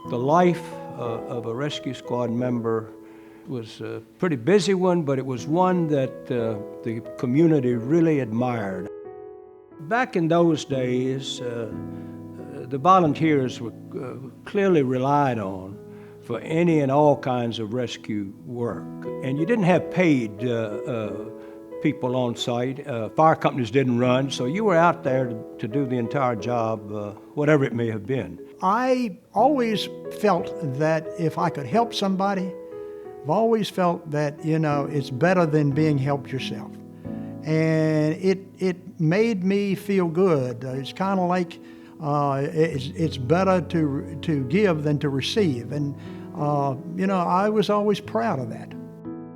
The life of a rescue squad member was a pretty busy one, but it was one that the community really admired. Back in those days, the volunteers were clearly relied on for any and all kinds of rescue work. And you didn't have paid people on site. Fire companies didn't run, so you were out there to do the entire job, whatever it may have been. I always felt that if I could help somebody, I've always felt that, it's better than being helped yourself. And it made me feel good. It's kind of like it's better to give than to receive. And, I was always proud of that.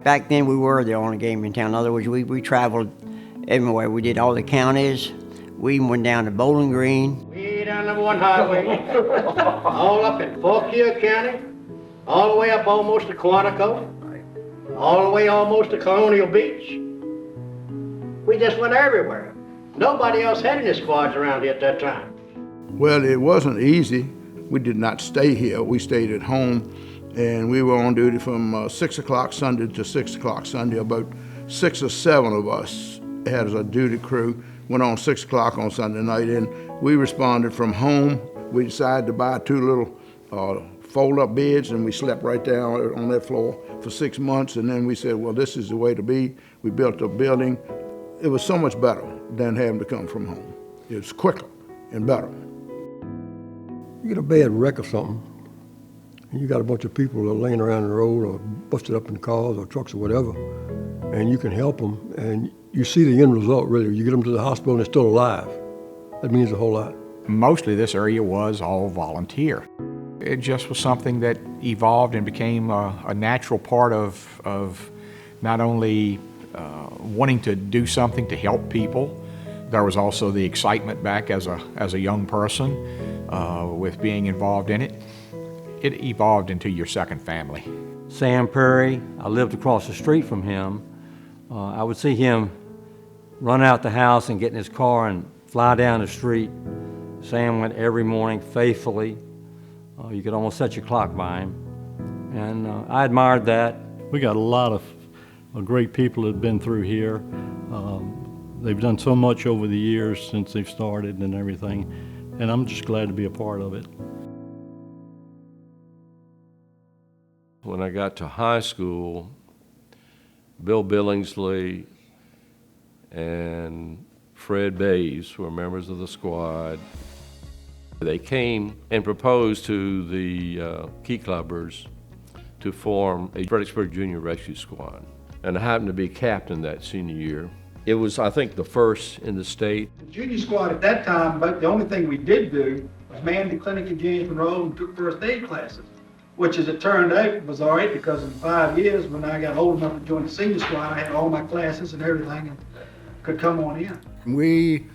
Back then we were the only game in town. In other words, we traveled everywhere. We did all the counties. We even went down to Bowling Green. Way down number 1 highway, all up in Fauquier County, all the way up almost to Quantico, all the way almost to Colonial Beach. We just went everywhere. Nobody else had any squads around here at that time. Well, it wasn't easy. We did not stay here. We stayed at home, and we were on duty from 6 o'clock Sunday to 6 o'clock Sunday. About 6 or 7 of us had as a duty crew, went on 6 o'clock on Sunday night, and we responded from home. We decided to buy 2 little fold-up beds, and we slept right down on that floor for 6 months, and then we said, well, this is the way to be. We built a building. It was so much better than having to come from home. It was quicker and better. You get a bad wreck or something, and you got a bunch of people that are laying around the road or busted up in cars or trucks or whatever, and you can help them, and you see the end result, really. You get them to the hospital and they're still alive. That means a whole lot. Mostly this area was all volunteer. It just was something that evolved and became a natural part of not only wanting to do something to help people. There was also the excitement back as a young person with being involved in it. It evolved into your second family. Sam Perry, I lived across the street from him. I would see him run out the house and get in his car and fly down the street. Sam went every morning faithfully. You could almost set your clock by him. And I admired that. We got a lot of great people that have been through here. They've done so much over the years since they've started and everything, and I'm just glad to be a part of it. When I got to high school, Bill Billingsley and Fred Bays were members of the squad. They came and proposed to the Key Clubbers to form a Fredericksburg Junior Rescue Squad. And I happened to be captain that senior year. It was, I think, the first in the state. The junior squad at that time, but the only thing we did do was man the clinic in James Monroe and took first aid classes, which as it turned out was all right because in 5 years when I got old enough to join the senior squad, I had all my classes and everything and could come on in. We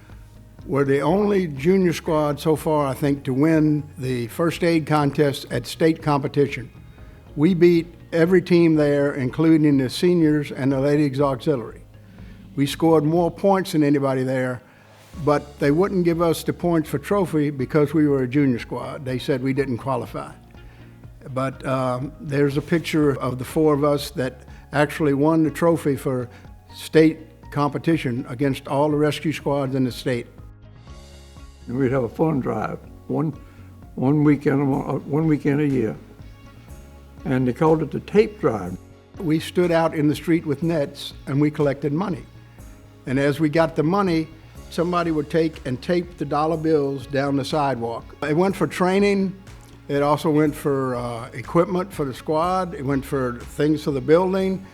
were the only junior squad so far, I think, to win the first aid contest at state competition. We beat every team there, including the seniors and the ladies auxiliary. We scored more points than anybody there, but they wouldn't give us the points for trophy because we were a junior squad. They said we didn't qualify. But there's a picture of the 4 of us that actually won the trophy for state competition against all the rescue squads in the state. And we'd have a fun drive, one weekend a year. And they called it the tape drive. We stood out in the street with nets and we collected money. And as we got the money, somebody would take and tape the dollar bills down the sidewalk. It went for training. It also went for equipment for the squad. It went for things for the building.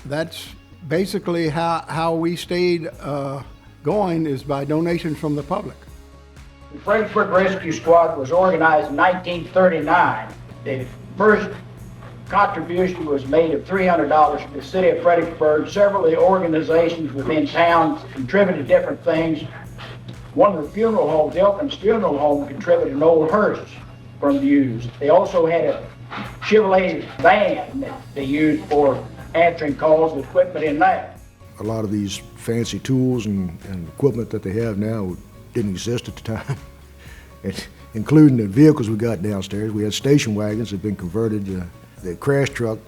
That's basically how we stayed going, is by donations from the public. The Fredericksburg Rescue Squad was organized in 1939. The first contribution was made of $300 from the city of Fredericksburg. Several of the organizations within town contributed different things. One of the funeral homes, the Elkins Funeral Home, contributed an old hearse from the used. They also had a Chevrolet van that they used for answering calls with equipment in that. A lot of these fancy tools and equipment that they have now didn't exist at the time. including the vehicles we got downstairs. We had station wagons that had been converted. The crash truck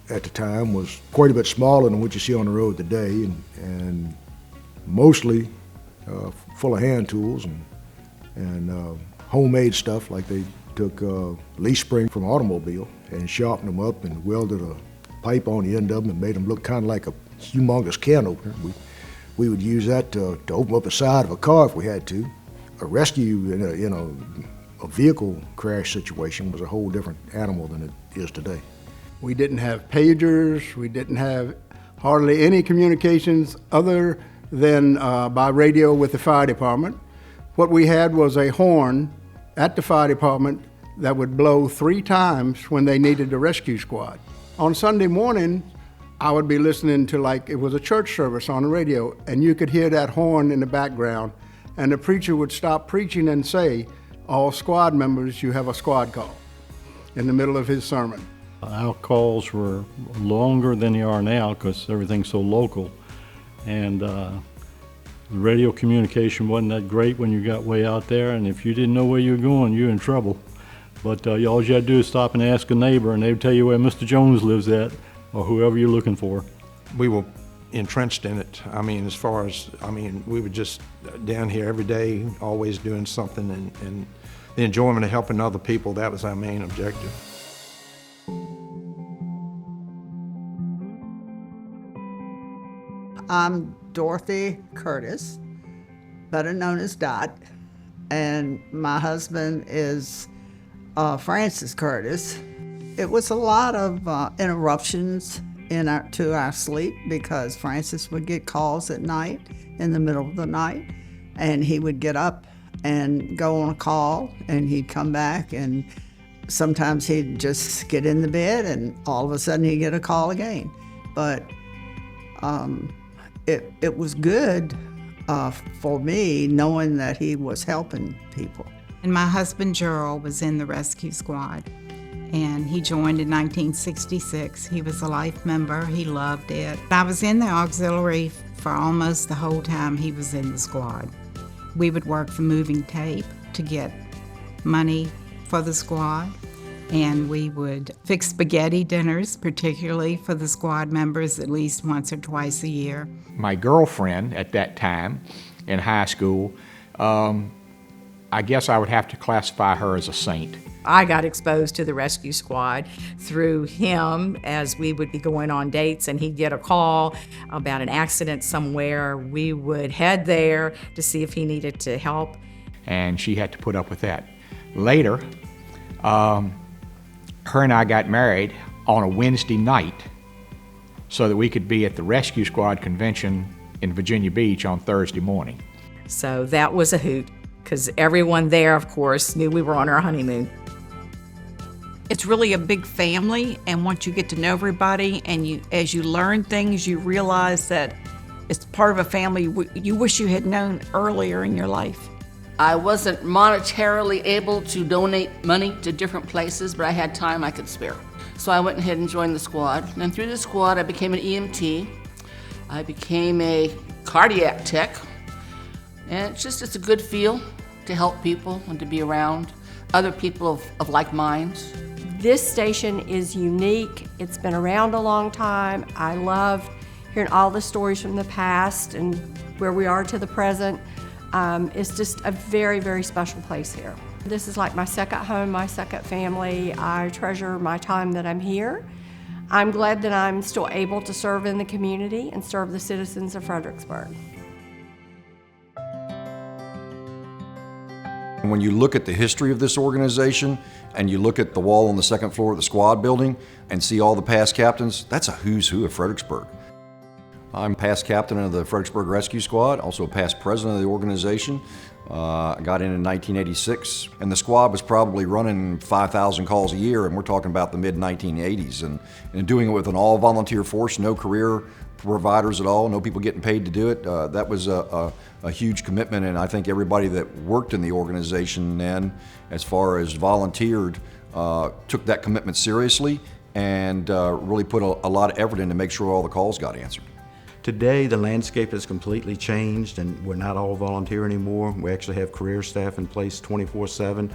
at the time was quite a bit smaller than what you see on the road today, and mostly full of hand tools and homemade stuff, like they took leaf spring from an automobile and sharpened them up and welded a pipe on the end of them and made them look kind of like a humongous can opener. We would use that to open up the side of a car if we had to. A rescue in a vehicle crash situation was a whole different animal than it is today. We didn't have pagers, we didn't have hardly any communications other than by radio with the fire department. What we had was a horn at the fire department that would blow 3 times when they needed a rescue squad. On Sunday morning, I would be listening to, like, it was a church service on the radio, and you could hear that horn in the background, and the preacher would stop preaching and say, "All squad members, you have a squad call," in the middle of his sermon. Our calls were longer than they are now because everything's so local, and the radio communication wasn't that great when you got way out there, and if you didn't know where you were going, you're in trouble. But all you had to do is stop and ask a neighbor, and they would tell you where Mr. Jones lives at, or whoever you're looking for. We were entrenched in it. I mean, we were just down here every day, always doing something, and the enjoyment of helping other people, that was our main objective. I'm Dorothy Curtis, better known as Dot, and my husband is Francis Curtis. It was a lot of interruptions to our sleep because Francis would get calls at night, in the middle of the night, and he would get up and go on a call, and he'd come back, and sometimes he'd just get in the bed, and all of a sudden he'd get a call again. But it was good for me knowing that he was helping people. And my husband Gerald was in the rescue squad, and he joined in 1966. He was a life member. He loved it. I was in the auxiliary for almost the whole time he was in the squad. We would work for moving tape to get money for the squad, and we would fix spaghetti dinners, particularly for the squad members, at least once or twice a year. My girlfriend at that time in high school, I guess I would have to classify her as a saint. I got exposed to the rescue squad through him as we would be going on dates and he'd get a call about an accident somewhere. We would head there to see if he needed to help. And she had to put up with that. Later, her and I got married on a Wednesday night so that we could be at the rescue squad convention in Virginia Beach on Thursday morning. So that was a hoot, because everyone there, of course, knew we were on our honeymoon. It's really a big family, and once you get to know everybody and as you learn things, you realize that it's part of a family you wish you had known earlier in your life. I wasn't monetarily able to donate money to different places, but I had time I could spare. So I went ahead and joined the squad. And through the squad, I became an EMT. I became a cardiac tech. And it's a good feel to help people and to be around other people of like minds. This station is unique. It's been around a long time. I love hearing all the stories from the past and where we are to the present. It's just a very, very special place here. This is like my second home, my second family. I treasure my time that I'm here. I'm glad that I'm still able to serve in the community and serve the citizens of Fredericksburg. When you look at the history of this organization and you look at the wall on the second floor of the squad building and see all the past captains, that's a who's who of Fredericksburg. I'm past captain of the Fredericksburg Rescue Squad, also a past president of the organization. I got in 1986, and the squad was probably running 5,000 calls a year, and we're talking about the mid-1980s, and doing it with an all-volunteer force, no career providers at all, no people getting paid to do it. That was a huge commitment, and I think everybody that worked in the organization then, as far as volunteered, took that commitment seriously and really put a lot of effort in to make sure all the calls got answered. Today, the landscape has completely changed, and we're not all volunteer anymore. We actually have career staff in place 24/7.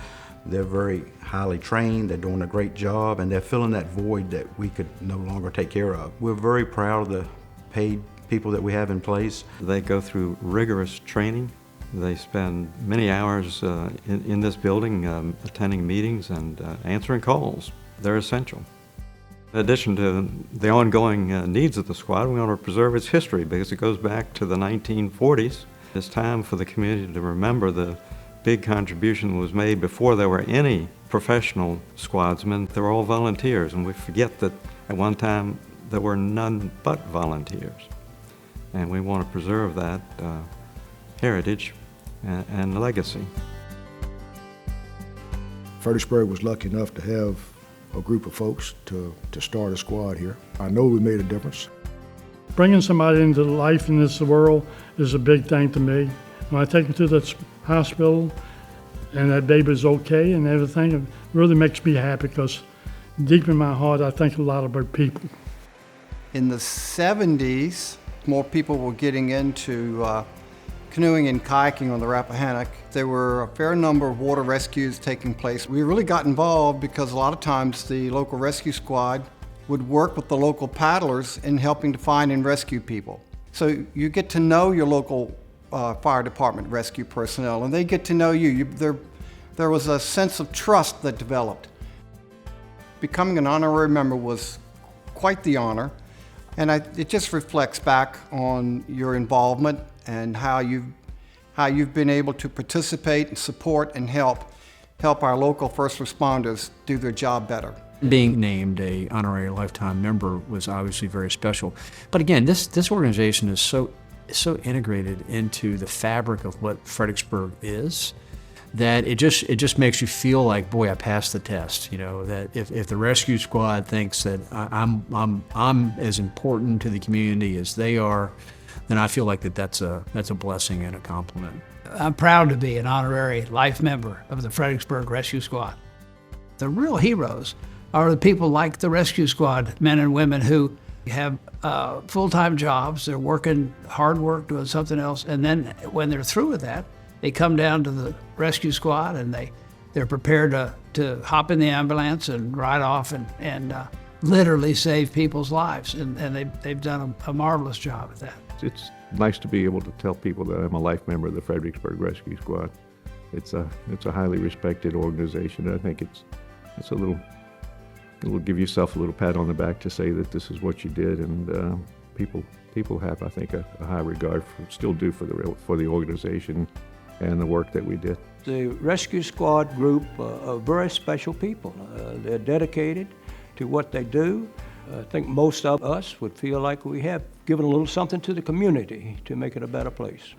They're very highly trained, they're doing a great job, and they're filling that void that we could no longer take care of. We're very proud of the paid people that we have in place. They go through rigorous training. They spend many hours in this building attending meetings and answering calls. They're essential. In addition to the ongoing needs of the squad, we want to preserve its history because it goes back to the 1940s. It's time for the community to remember the big contribution that was made before there were any professional squadsmen. They were all volunteers, and we forget that at one time there were none but volunteers. And we want to preserve that heritage and legacy. Fredericksburg was lucky enough to have a group of folks to start a squad here. I know we made a difference. Bringing somebody into life in this world is a big thing to me. When I take them to the hospital and that baby's okay and everything, it really makes me happy because deep in my heart, I think a lot about people. In the 70s, more people were getting into canoeing and kayaking on the Rappahannock. There were a fair number of water rescues taking place. We really got involved because a lot of times the local rescue squad would work with the local paddlers in helping to find and rescue people. So you get to know your local fire department rescue personnel, and they get to know you. There was a sense of trust that developed. Becoming an honorary member was quite the honor, and it just reflects back on your involvement and how you've been able to participate and support and help our local first responders do their job better. Being named a honorary lifetime member was obviously very special. But again, this organization is so integrated into the fabric of what Fredericksburg is that it just makes you feel like, boy, I passed the test. You know, that if the rescue squad thinks that I'm as important to the community as they are, then I feel like that's a blessing and a compliment. I'm proud to be an honorary life member of the Fredericksburg Rescue Squad. The real heroes are the people like the rescue squad, men and women who have full-time jobs, they're working hard work, doing something else, and then when they're through with that, they come down to the rescue squad and they're prepared to hop in the ambulance and ride off and literally save people's lives, and they've done a marvelous job at that. It's nice to be able to tell people that I'm a life member of the Fredericksburg Rescue Squad. It's a highly respected organization, and I think it's a little, it'll give yourself a little pat on the back to say that this is what you did, and people have, I think, a high regard still do for the organization and the work that we did. The rescue squad group are very special people. They're dedicated to what they do. I think most of us would feel like we have given a little something to the community to make it a better place.